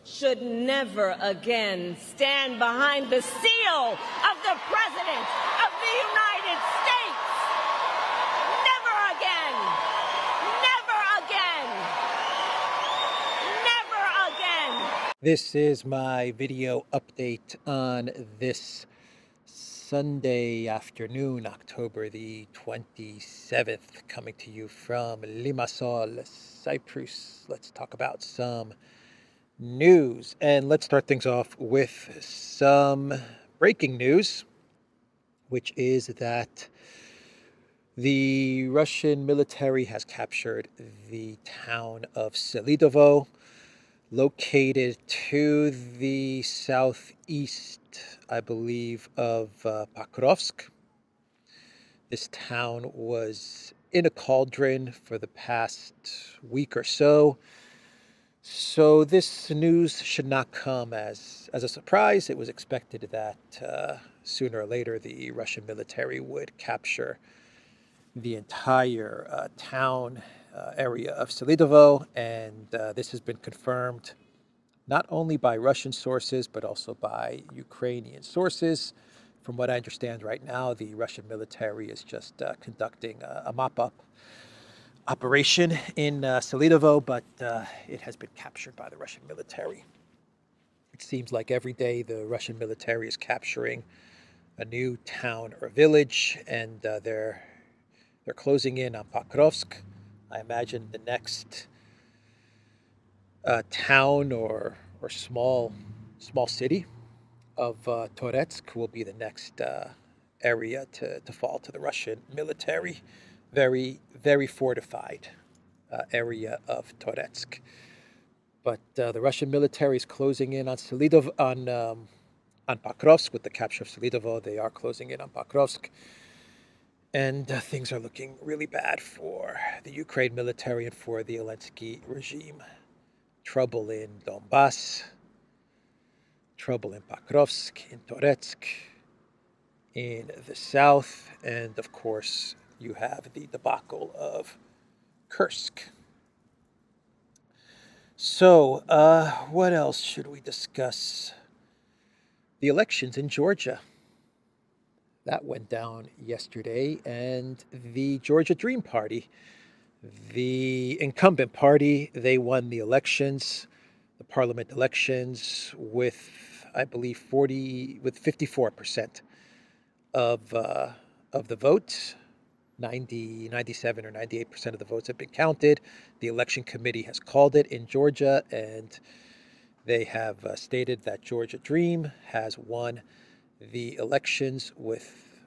should never again stand behind the seal of the President of the United States. Never again. Never again. Never again. This is my video update on this Sunday afternoon, October the 27th, coming to you from Limassol, Cyprus. Let's talk about some news, and let's start things off with some breaking news, which is that the Russian military has captured the town of SELIDOVO, located to the southeast, I believe, of Pokrovsk. This town was in a cauldron for the past week or so. So this news should not come as a surprise. It was expected that sooner or later the Russian military would capture the entire town area of SELIDOVO, and this has been confirmed not only by Russian sources but also by Ukrainian sources. From what I understand right now, the Russian military is just conducting a mop-up operation in SELIDOVO, but it has been captured by the Russian military. It seems like every day the Russian military is capturing a new town or village, and they're closing in on Pokrovsk. I imagine the next town or small city of Toretsk will be the next area to fall to the Russian military. Very, very fortified area of Toretsk. But the Russian military is closing in on SELIDOVO, on Pokrovsk. With the capture of SELIDOVO, they are closing in on Pokrovsk. And things are looking really bad for the Ukraine military and for the Zelensky regime. Trouble in Donbass, trouble in Pokrovsk, in Toretsk, in the south, and of course, you have the debacle of Kursk. So, what else should we discuss? The elections in Georgia. That went down yesterday, and the Georgia Dream Party, the incumbent party, they won the elections, the parliament elections, with, I believe, 54% of the votes. 97 or 98% of the votes have been counted. The election committee has called it in Georgia, and they have stated that Georgia Dream has won the elections with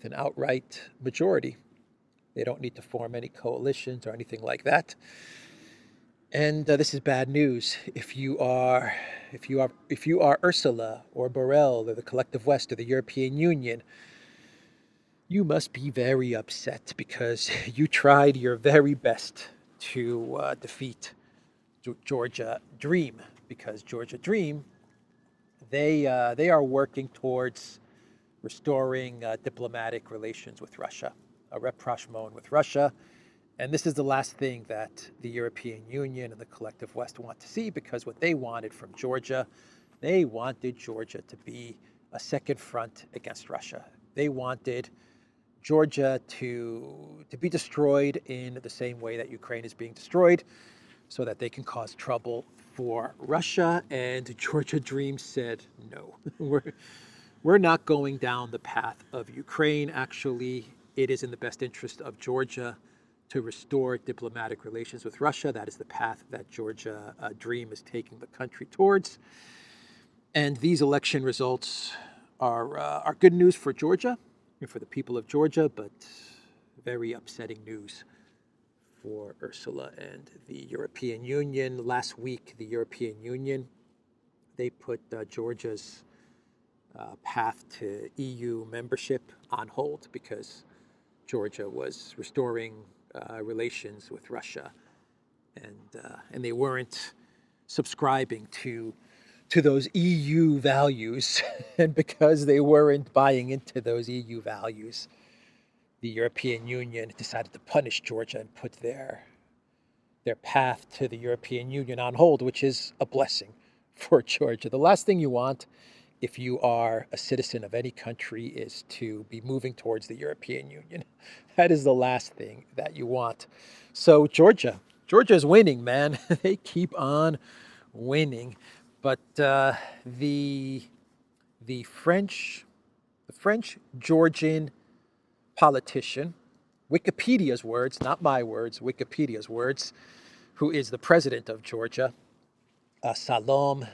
an outright majority. They don't need to form any coalitions or anything like that. And this is bad news. If you are Ursula or Borrell or the Collective West or the European Union, you must be very upset because you tried your very best to defeat Georgia Dream, because Georgia Dream, they are working towards restoring diplomatic relations with Russia, a rapprochement with Russia. And this is the last thing that the European Union and the Collective West want to see, because what they wanted from Georgia, they wanted Georgia to be a second front against Russia. They wanted Georgia to be destroyed in the same way that Ukraine is being destroyed, so that they can cause trouble for Russia. And Georgia Dream said, no, we're not going down the path of Ukraine. Actually, it is in the best interest of Georgia to restore diplomatic relations with Russia. That is the path that Georgia Dream is taking the country towards. And these election results are good news for Georgia and for the people of Georgia, but very upsetting news for Ursula and the European Union. Last week, the European Union, they put Georgia's path to EU membership on hold because Georgia was restoring relations with Russia, and they weren't subscribing to those EU values. And because they weren't buying into those EU values, the European Union decided to punish Georgia and put their path to the European Union on hold, which is a blessing for Georgia. The last thing you want if you are a citizen of any country is to be moving towards the European Union. That is the last thing that you want. So Georgia is winning, man. They keep on winning. But the French Georgian politician, Wikipedia's words, not my words, Wikipedia's words, who is the president of Georgia, Salome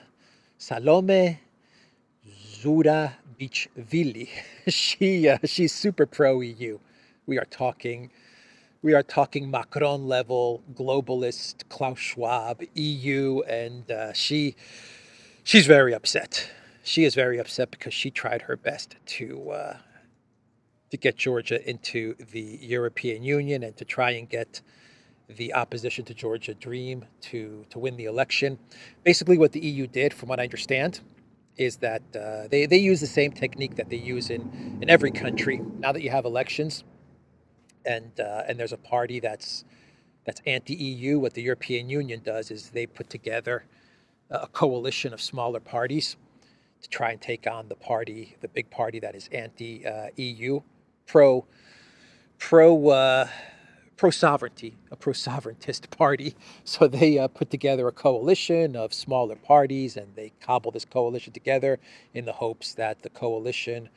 Zurabichvili. She's super pro EU. We are talking Macron level globalist Klaus Schwab EU, and she's very upset. She is very upset because she tried her best to get Georgia into the European Union and to try and get the opposition to Georgia Dream to win the election. Basically, what the EU did, from what I understand, is that they use the same technique that they use in every country. Now that you have elections and there's a party that's anti-EU, what the European Union does is they put together a coalition of smaller parties to try and take on the big party that is anti-EU, pro-sovereignty, a pro-sovereigntist party. So they put together a coalition of smaller parties, and they cobble this coalition together in the hopes that the coalition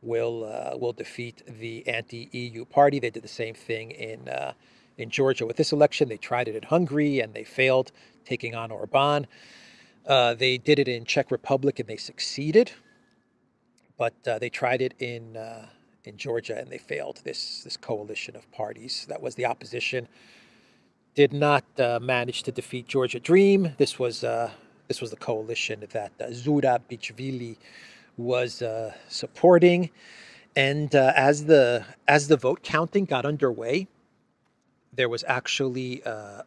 will defeat the anti-EU party. They did the same thing in Georgia with this election. They tried it in Hungary, and they failed, taking on Orban. They did it in Czech Republic, and they succeeded. But they tried it in Georgia, and they failed. This coalition of parties that was the opposition did not manage to defeat Georgia Dream. This was the coalition that Zurabichvili was supporting. And as the vote counting got underway, there was actually a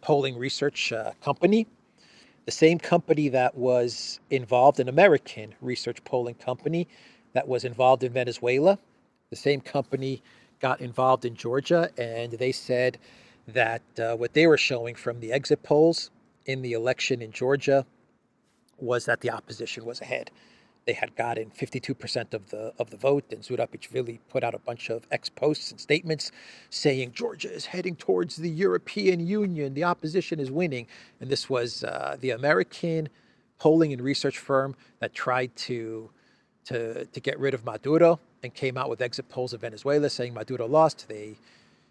polling research company. The same company that was involved, an American research polling company that was involved in Venezuela, the same company got involved in Georgia, and they said that what they were showing from the exit polls in the election in Georgia was that the opposition was ahead. They had gotten 52% of the vote, and Zurabichvili put out a bunch of ex-posts and statements saying Georgia is heading towards the European Union, the opposition is winning. And this was the American polling and research firm that tried to get rid of Maduro and came out with exit polls of Venezuela saying Maduro lost. They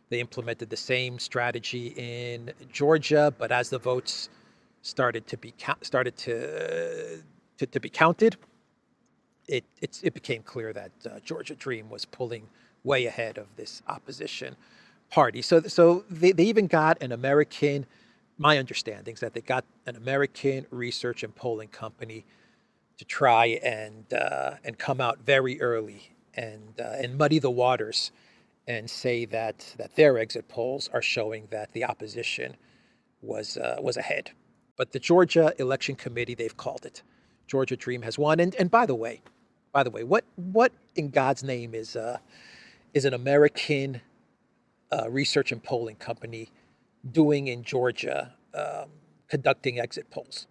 implemented the same strategy in Georgia, but as the votes started to be counted, it became clear that Georgia Dream was pulling way ahead of this opposition party. So they even got an American, my understanding is that they got an American research and polling company to try and come out very early and muddy the waters and say that their exit polls are showing that the opposition was ahead. But the Georgia Election Committee, they've called it. Georgia Dream has won. And by the way, what in God's name is an American research and polling company doing in Georgia, conducting exit polls?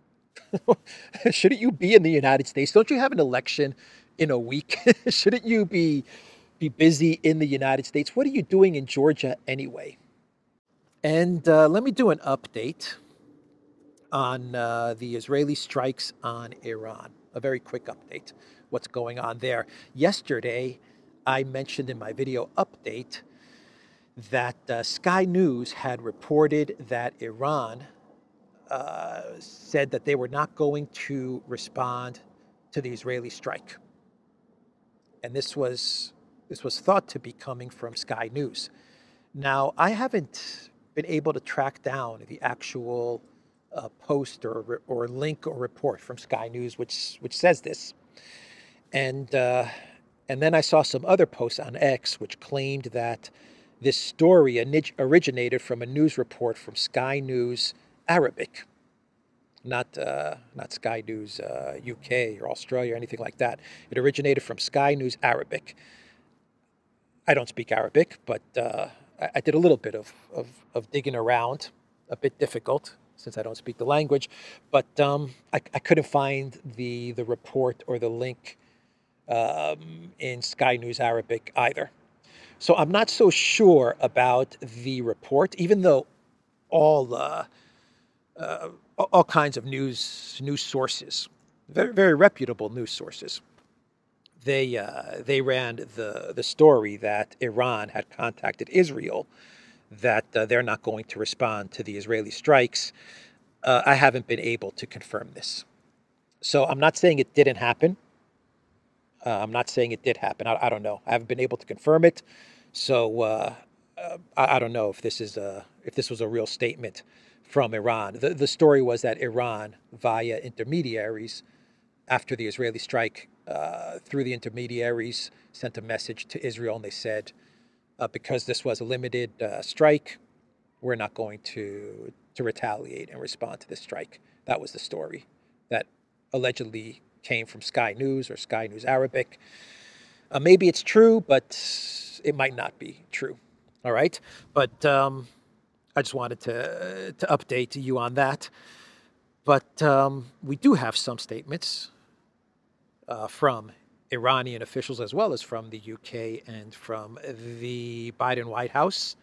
Shouldn't you be in the United States? Don't you have an election in a week? Shouldn't you be busy in the United States? What are you doing in Georgia anyway? And let me do an update on the Israeli strikes on Iran. A very quick update. What's going on there? Yesterday, I mentioned in my video update that Sky News had reported that Iran said that they were not going to respond to the Israeli strike. And this was thought to be coming from Sky News. Now, I haven't been able to track down the actual post or link or report from Sky News which says this. And then I saw some other posts on X which claimed that this story originated from a news report from Sky News Arabic, not Sky News UK or Australia or anything like that. It originated from Sky News Arabic. I don't speak Arabic, but I did a little bit of digging around, a bit difficult, since I don't speak the language. But I couldn't find the report or the link in Sky News Arabic either. So I'm not so sure about the report, even though all all kinds of news sources, very reputable news sources, they ran the story that Iran had contacted Israel, that they're not going to respond to the Israeli strikes. I haven't been able to confirm this, so I'm not saying it didn't happen. I'm not saying it did happen. I don't know. I haven't been able to confirm it, so I don't know if this was a real statement from Iran. The story was that Iran, via intermediaries, after the Israeli strike, through the intermediaries, sent a message to Israel, and they said, because this was a limited strike, we're not going to retaliate and respond to this strike. That was the story that allegedly came from Sky News or Sky News Arabic. Maybe it's true, but it might not be true. All right, but I just wanted to update you on that. But we do have some statements from Iranian officials, as well as from the UK and from the Biden White House.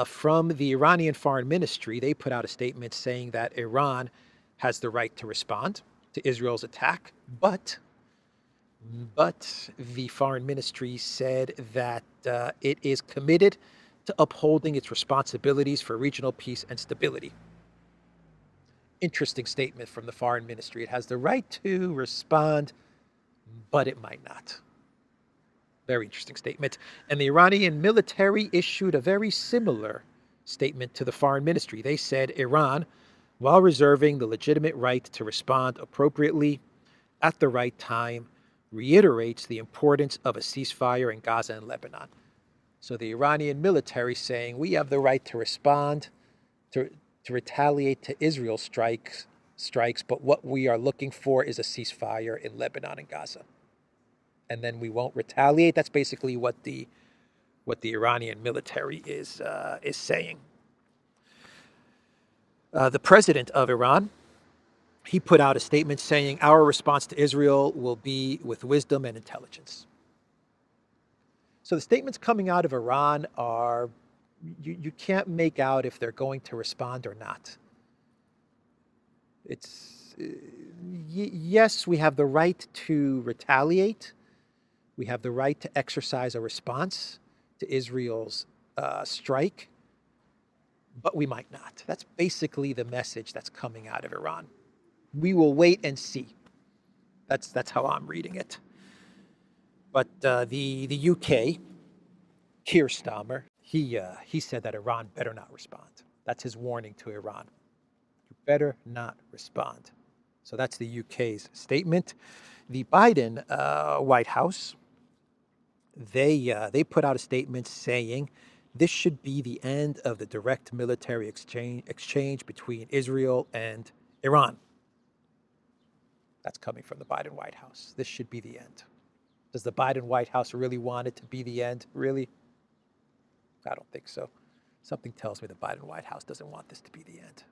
From the Iranian Foreign Ministry, they put out a statement saying that Iran has the right to respond to Israel's attack, but the Foreign Ministry said that it is committed to upholding its responsibilities for regional peace and stability. Interesting statement from the Foreign Ministry. It has the right to respond, but it might not. Very interesting statement. And the Iranian military issued a very similar statement to the Foreign Ministry. They said Iran, while reserving the legitimate right to respond appropriately at the right time, reiterates the importance of a ceasefire in Gaza and Lebanon. So the Iranian military saying we have the right to respond, to retaliate to Israel's strikes, but what we are looking for is a ceasefire in Lebanon and Gaza. And then we won't retaliate. That's basically what the Iranian military is saying. The president of Iran, he put out a statement saying our response to Israel will be with wisdom and intelligence. So the statements coming out of Iran are, you can't make out if they're going to respond or not. It's, yes, we have the right to retaliate. We have the right to exercise a response to Israel's strike, but we might not. That's basically the message that's coming out of Iran. We will wait and see. That's how I'm reading it. But the UK, Keir Starmer, he said that Iran better not respond. That's his warning to Iran. You better not respond. So that's the UK's statement. The Biden White House, they put out a statement saying this should be the end of the direct military exchange between Israel and Iran. That's coming from the Biden White House. This should be the end. Does the Biden White House really want it to be the end? Really? I don't think so. Something tells me the Biden White House doesn't want this to be the end.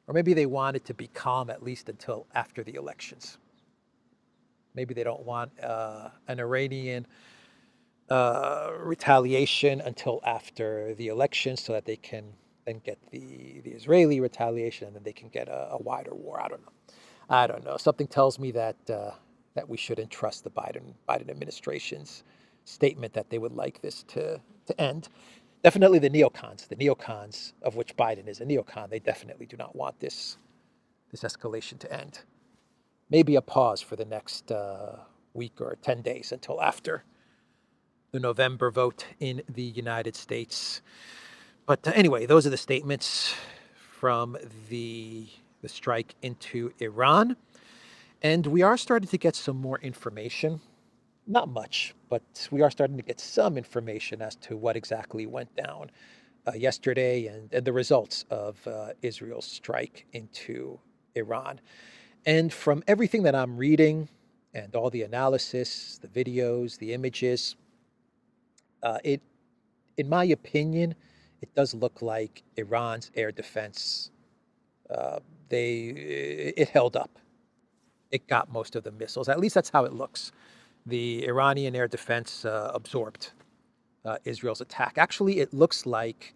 Or maybe they want it to be calm at least until after the elections. Maybe they don't want an Iranian retaliation until after the election so that they can then get the Israeli retaliation and then they can get a wider war. I don't know. Something tells me that that we shouldn't trust the Biden administration's statement that they would like this to end. Definitely the neocons of which Biden is a neocon, they definitely do not want this escalation to end. Maybe a pause for the next week or 10 days until after the November vote in the United States. But anyway, those are the statements from the strike into Iran. And we are starting to get some more information. Not much, but we are starting to get some information as to what exactly went down yesterday and the results of Israel's strike into Iran. And from everything that I'm reading and all the analysis, the videos, the images, in my opinion, it does look like Iran's air defense, it held up. It got most of the missiles. At least that's how it looks. The Iranian air defense absorbed Israel's attack. Actually, it looks like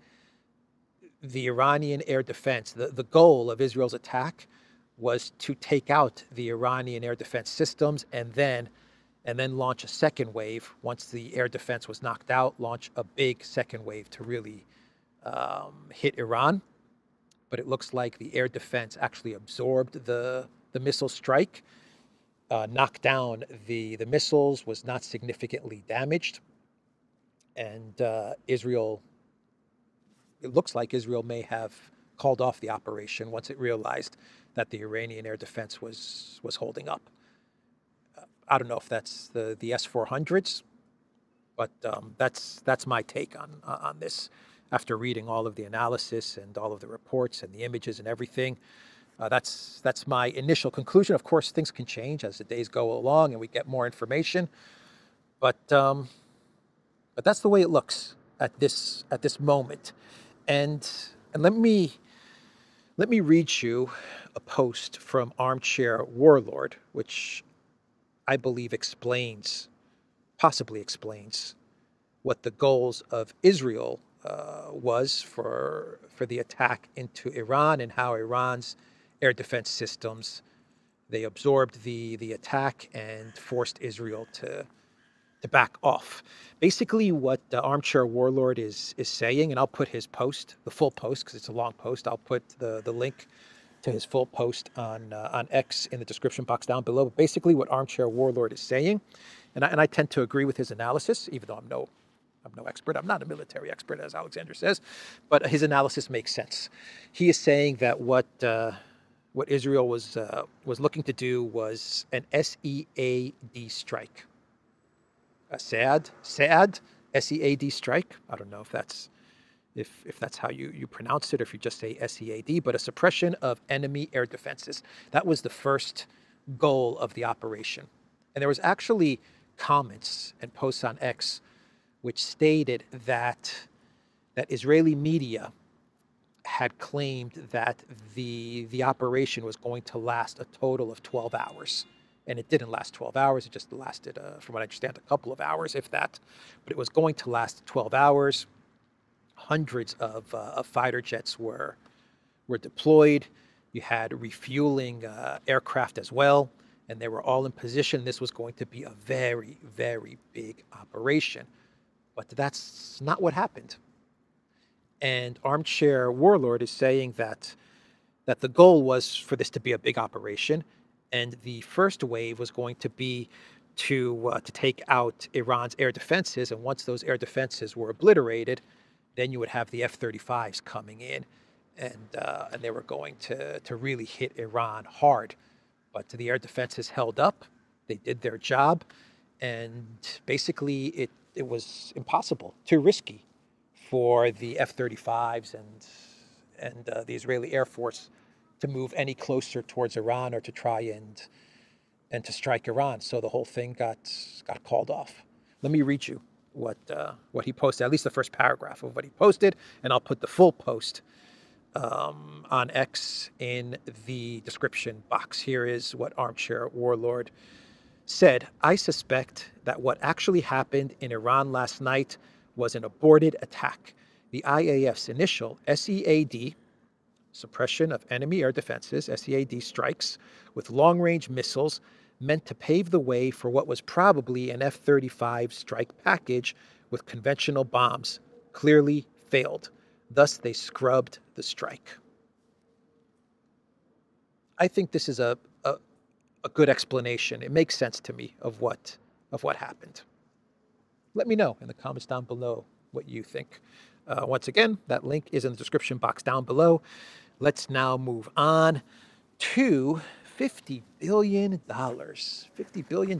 the Iranian air defense, the goal of Israel's attack was to take out the Iranian air defense systems and then launch a second wave. Once the air defense was knocked out, launch a big second wave to really hit Iran. But it looks like the air defense actually absorbed the missile strike, knocked down the missiles, was not significantly damaged. And Israel, it looks like Israel may have called off the operation once it realized that the Iranian air defense was holding up. I don't know if that's the S-400s, but that's my take on this. After reading all of the analysis and all of the reports and the images and everything, that's my initial conclusion. Of course, things can change as the days go along and we get more information, but that's the way it looks at this moment. And let me read you a post from Armchair Warlord, which I believe possibly explains what the goals of Israel was for the attack into Iran, and how Iran's air defense systems, they absorbed the attack and forced Israel to back off. Basically, what Armchair Warlord is saying, and I'll put his post, the full post, because it's a long post. I'll put the link to his full post on X in the description box down below. But basically, what Armchair Warlord is saying, and I tend to agree with his analysis, even though I'm no expert. I'm not a military expert, as Alexander says, but his analysis makes sense. He is saying that what Israel was looking to do was an SEAD strike. A SEAD, SEAD strike. I don't know if that's how you pronounce it, or if you just say SEAD, but a suppression of enemy air defenses. That was the first goal of the operation. And there was actually comments and posts on X which stated that Israeli media had claimed that the operation was going to last a total of 12 hours. And it didn't last 12 hours. It just lasted, from what I understand, a couple of hours, if that. But it was going to last 12 hours. Hundreds of fighter jets were deployed. You had refueling aircraft as well. And they were all in position. This was going to be a very, very big operation. But that's not what happened. And Armchair Warlord is saying that the goal was for this to be a big operation, and the first wave was going to be to take out Iran's air defenses. And once those air defenses were obliterated, then you would have the F-35s coming in, and they were going to really hit Iran hard. But the air defenses held up. They did their job, and basically it was impossible, too risky for the F-35s and the Israeli Air Force to move any closer towards Iran or to try and to strike Iran. So the whole thing got called off. Let me read you what he posted, at least the first paragraph of what he posted, and I'll put the full post on X in the description box. Here is what Armchair Warlord said. I suspect that what actually happened in Iran last night was an aborted attack. The IAF's initial SEAD, suppression of enemy air defenses, SEAD strikes with long-range missiles meant to pave the way for what was probably an F-35 strike package with conventional bombs, clearly failed. Thus, they scrubbed the strike. I think this is a good explanation. It makes sense to me of what happened. Let me know in the comments down below what you think. Once again, that link is in the description box down below. Let's now move on to $50 billion. $50 billion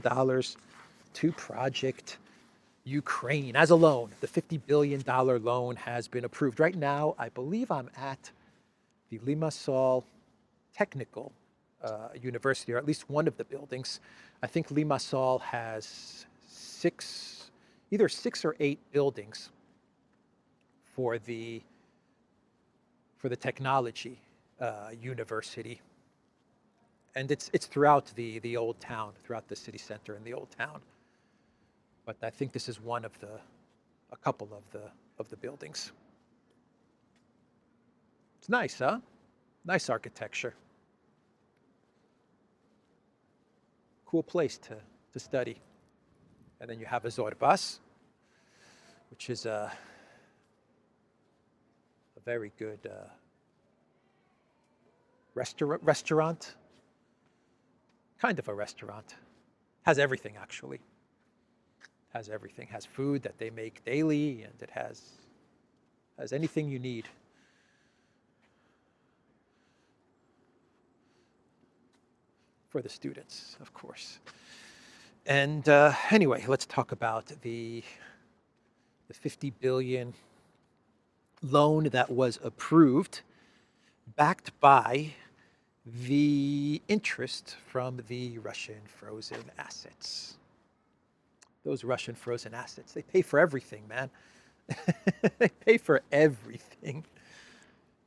to Project Ukraine as a loan. The $50 billion loan has been approved. Right now, I believe I'm at the Limassol Technical University, or at least one of the buildings. I think Limassol has either six or eight buildings for the for the technology university. And it's throughout the old town, throughout the city center and the old town. But I think this is a couple of the buildings. It's nice, huh? Nice architecture. Cool place to study. And then you have a Zorbas, which is a very good restaurant. Kind of a restaurant. Has everything, actually. Has everything. Has food that they make daily, and it has anything you need. For the students, of course. And anyway, let's talk about the 50 billion loan that was approved, backed by the interest from the Russian frozen assets. Those Russian frozen assets, they pay for everything, man. They pay for everything.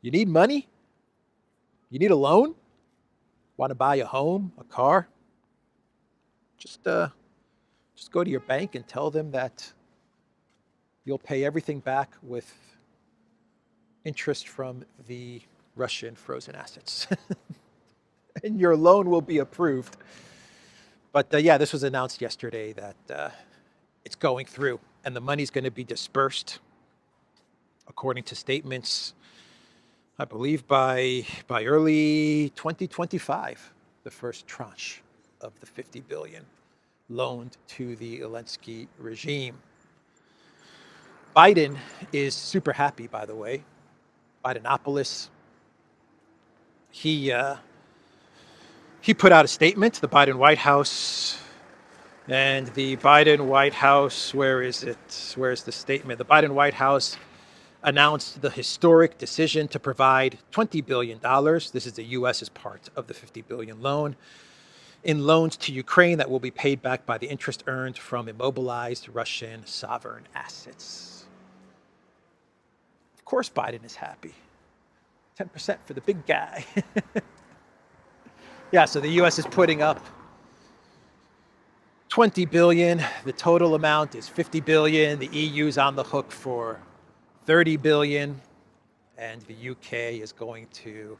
You need money? You need a loan? Want to buy a home, a car? Just go to your bank and tell them that you'll pay everything back with interest from the Russian frozen assets. And your loan will be approved. But yeah, this was announced yesterday that it's going through, and the money's going to be dispersed, according to statements, I believe by early 2025, the first tranche of the 50 billion loaned to the Zelensky regime. Biden is super happy, by the way. Bidenopolis. He put out a statement, the Biden White House. And the Biden White House, where is it? Where's the statement? The Biden White House announced the historic decision to provide $20 billion. This is the U.S.'s part of the 50 billion loan in loans to Ukraine that will be paid back by the interest earned from immobilized Russian sovereign assets. Of course, Biden is happy. 10% for the big guy. Yeah, so the U.S. is putting up 20 billion. The total amount is 50 billion. The EU's on the hook for 30 billion. And the UK is going to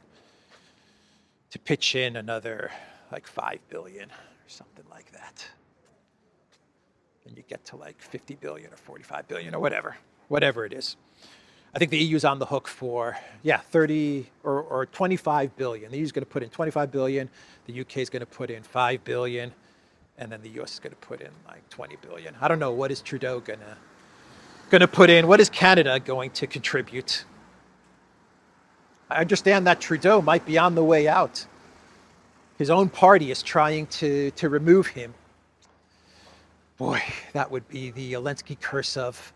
pitch in another like 5 billion or something like that. And you get to like 50 billion or 45 billion or whatever it is. I think the EU's on the hook for, 30 or 25 billion. The EU's going to put in 25 billion. The UK is going to put in 5 billion. And then the US is going to put in like 20 billion. I don't know, what is Trudeau going to put in? What is Canada going to contribute? I understand that Trudeau might be on the way out. His own party is trying to remove him. Boy, that would be the Zelensky curse of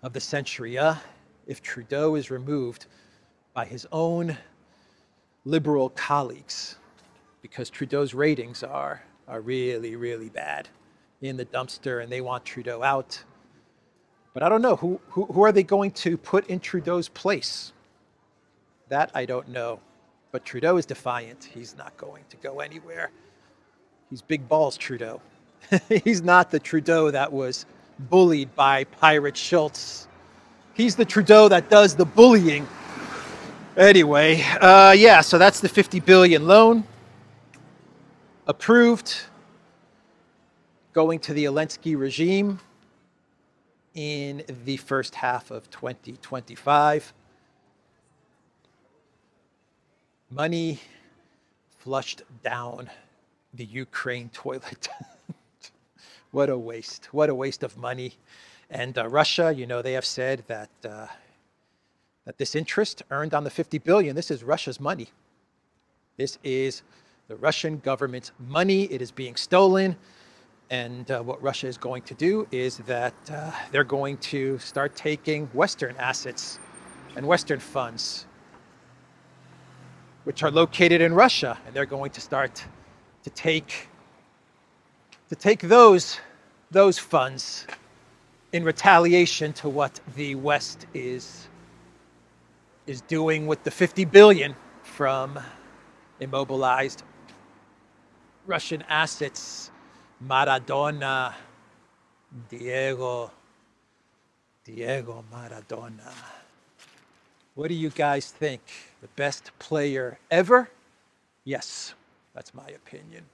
the century, huh? If Trudeau is removed by his own liberal colleagues, because Trudeau's ratings are really, really bad, in the dumpster, and they want Trudeau out. But I don't know, who are they going to put in Trudeau's place? That I don't know. But Trudeau is defiant. He's not going to go anywhere. He's big balls, Trudeau. He's not the Trudeau that was bullied by Pirate Schultz. He's the Trudeau that does the bullying. Anyway, so that's the 50 billion loan. Approved. Going to the Zelensky regime in the first half of 2025. Money flushed down the Ukraine toilet. What a waste. What a waste of money. And Russia, they have said that this interest earned on the 50 billion, this is Russia's money. This is the Russian government's money. It is being stolen. And what Russia is going to do is that they're going to start taking Western assets and Western funds, which are located in Russia, and they're going to start to take those funds in retaliation to what the West is is doing with the 50 billion from immobilized Russian assets. Maradona, Diego Maradona. What do you guys think? The best player ever? Yes, that's my opinion.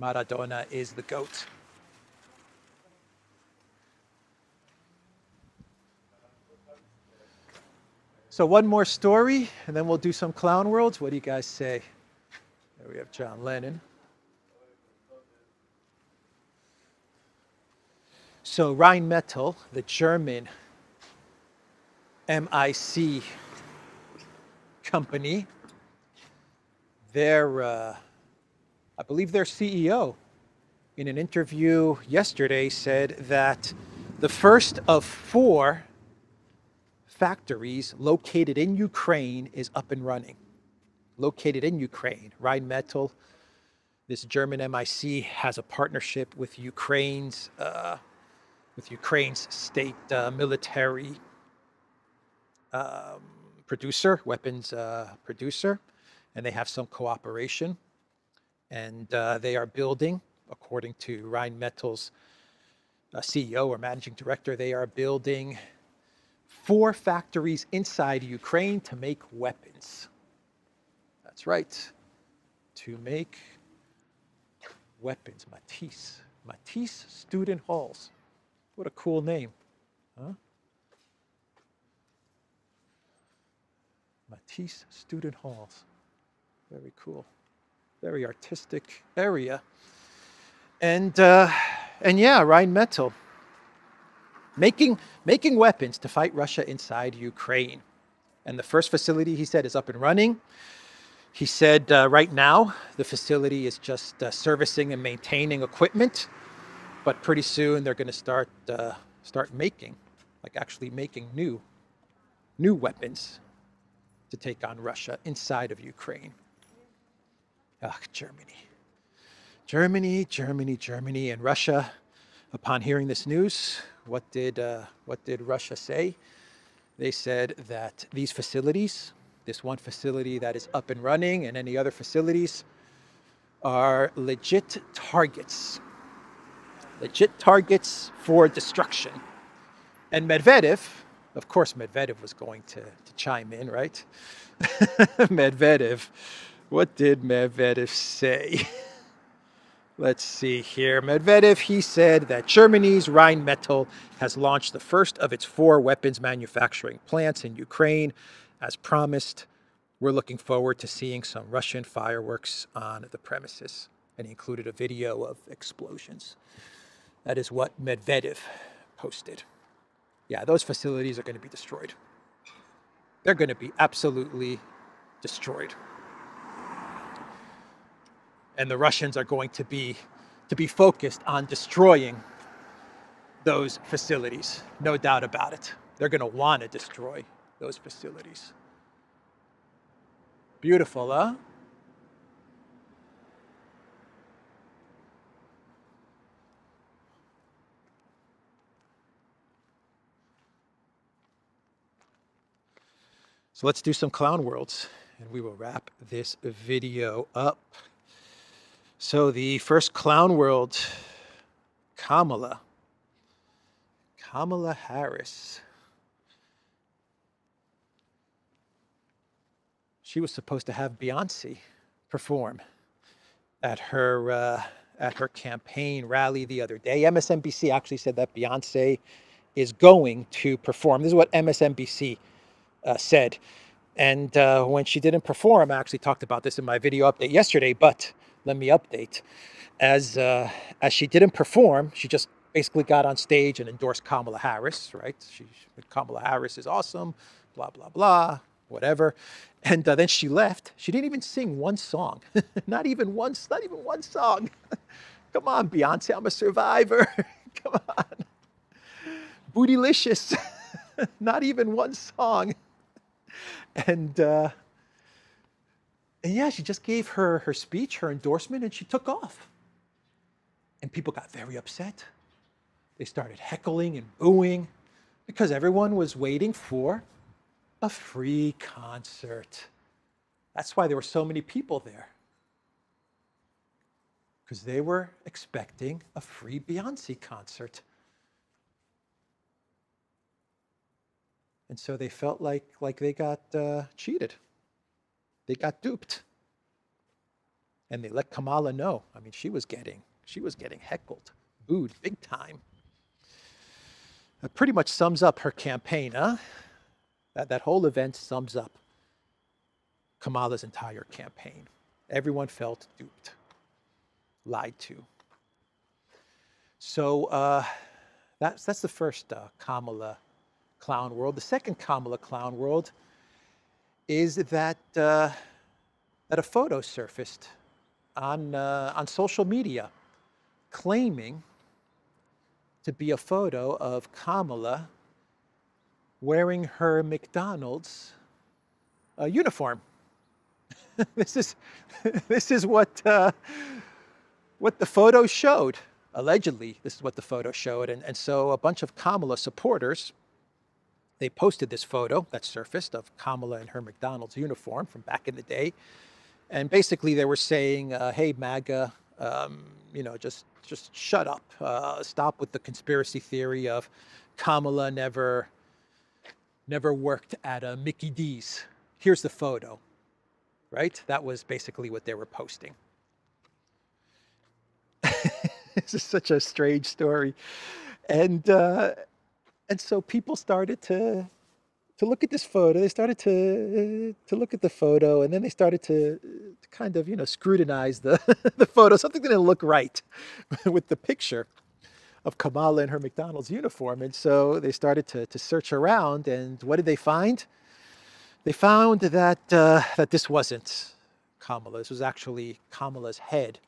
Maradona is the GOAT. So one more story, and then we'll do some clown worlds. What do you guys say? There we have John Lennon. So Rheinmetall, the German MIC company, I believe their CEO in an interview yesterday said that the first of 4 factories located in Ukraine is up and running. Located in Ukraine. Rheinmetall, this German MIC, has a partnership with Ukraine's state military producer, weapons producer, and they have some cooperation. And they are building, according to Rheinmetall's CEO or managing director, they are building 4 factories inside Ukraine to make weapons. That's right, to make weapons. Matisse Student Halls. What a cool name, huh? Matisse Student Halls. Very cool. Very artistic area. And yeah, Rheinmetall making weapons to fight Russia inside Ukraine. And the first facility, he said, is up and running. He said right now the facility is just servicing and maintaining equipment, but pretty soon they're going to start making, like actually making new weapons to take on Russia inside of Ukraine. Ugh, Germany, and Russia. Upon hearing this news, what did Russia say? They said that these facilities, this one facility that is up and running, and any other facilities, are legit targets for destruction. And Medvedev, of course, Medvedev was going to chime in, right? Medvedev, what did Medvedev say? Let's see here. Medvedev, he said that Germany's Rheinmetall has launched the first of its 4 weapons manufacturing plants in Ukraine. As promised, we're looking forward to seeing some Russian fireworks on the premises. And he included a video of explosions. That is what Medvedev posted. Yeah, those facilities are going to be destroyed. They're going to be absolutely destroyed. And the Russians are going to be focused on destroying those facilities. No doubt about it. They're going to want to destroy those facilities. Beautiful, huh? So let's do some clown worlds, and we will wrap this video up. So the first clown world, Kamala Harris. She was supposed to have Beyonce perform at her campaign rally the other day. MSNBC actually said that Beyonce is going to perform. This is what MSNBC said. And when she didn't perform, I actually talked about this in my video update yesterday, but let me update. As she didn't perform, she just basically got on stage and endorsed Kamala Harris, right? Kamala Harris is awesome, blah, blah, blah, whatever. And then she left. She didn't even sing one song. not even one song. Come on, Beyonce, I'm a survivor. Come on. Bootylicious. Not even one song. And yeah, she just gave her speech, her endorsement, and she took off. And people got very upset. They started heckling and booing because everyone was waiting for a free concert. That's why there were so many people there. Because they were expecting a free Beyoncé concert. And so they felt like they got cheated. They got duped. And they let Kamala know. I mean, she was getting heckled, booed big time. That pretty much sums up her campaign, huh? That whole event sums up Kamala's entire campaign. Everyone felt duped, lied to. So that's the first Kamala clown world. The second Kamala clown world is that a photo surfaced on social media claiming to be a photo of Kamala wearing her McDonald's uniform. This is what the photo showed. Allegedly, this is what the photo showed. And so a bunch of Kamala supporters, they posted this photo that surfaced of Kamala in her McDonald's uniform from back in the day. And basically they were saying, hey, MAGA, just shut up. Stop with the conspiracy theory of Kamala never worked at a Mickey D's. Here's the photo, right? That was basically what they were posting. This is such a strange story. And so people started to look at this photo. They started to look at the photo, and then they started to kind of, scrutinize the photo. Something didn't look right with the picture of Kamala in her McDonald's uniform. And so they started to search around, and what did they find? They found that this wasn't Kamala. This was actually Kamala's head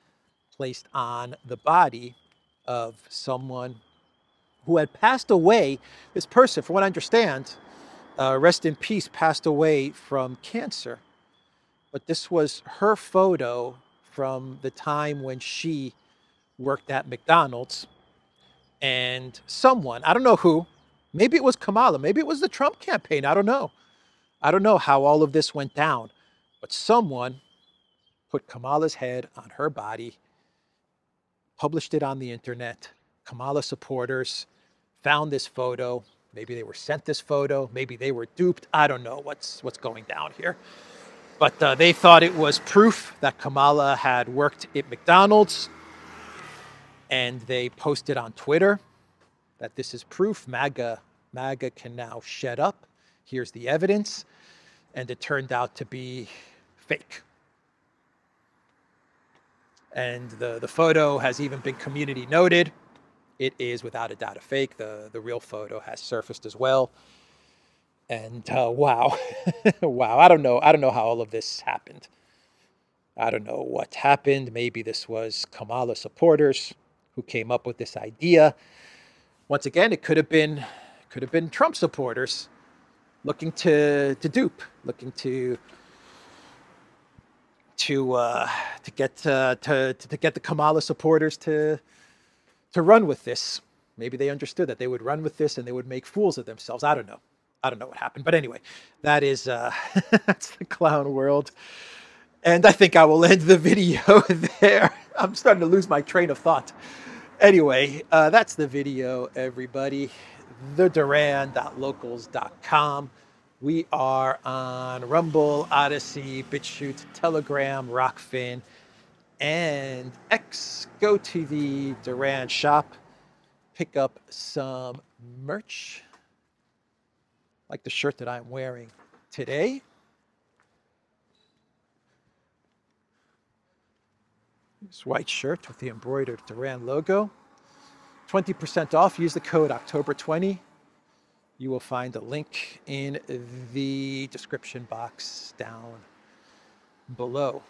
placed on the body of someone who had passed away. This person, from what I understand, rest in peace, passed away from cancer. But this was her photo from the time when she worked at McDonald's. And someone, I don't know who, maybe it was Kamala, maybe it was the Trump campaign, I don't know. I don't know how all of this went down. But someone put Kamala's head on her body, published it on the internet. Kamala supporters found this photo. Maybe they were sent this photo. Maybe they were duped. I don't know what's going down here. But they thought it was proof that Kamala had worked at McDonald's. And they posted on Twitter that this is proof. MAGA can now shut up. Here's the evidence. And it turned out to be fake. And the photo has even been community noted. It is without a doubt a fake. The real photo has surfaced as well. And wow, wow, I don't know how all of this happened. I don't know what happened. Maybe this was Kamala supporters who came up with this idea. Once again, it could have been Trump supporters looking to dupe, looking to get the Kamala supporters to run with this. Maybe they understood that they would run with this and they would make fools of themselves. I don't know what happened. But anyway, that is that's the clown world. And I think I will end the video there. I'm starting to lose my train of thought. Anyway, that's the video, everybody. theduran.locals.com. We are on Rumble, ODYSEE, BitChute, Telegram, Rockfin, and X. Go to the Duran shop, pick up some merch, like the shirt that I'm wearing today. This white shirt with the embroidered Duran logo. 20% off. Use the code October20. You will find a link in the description box down below.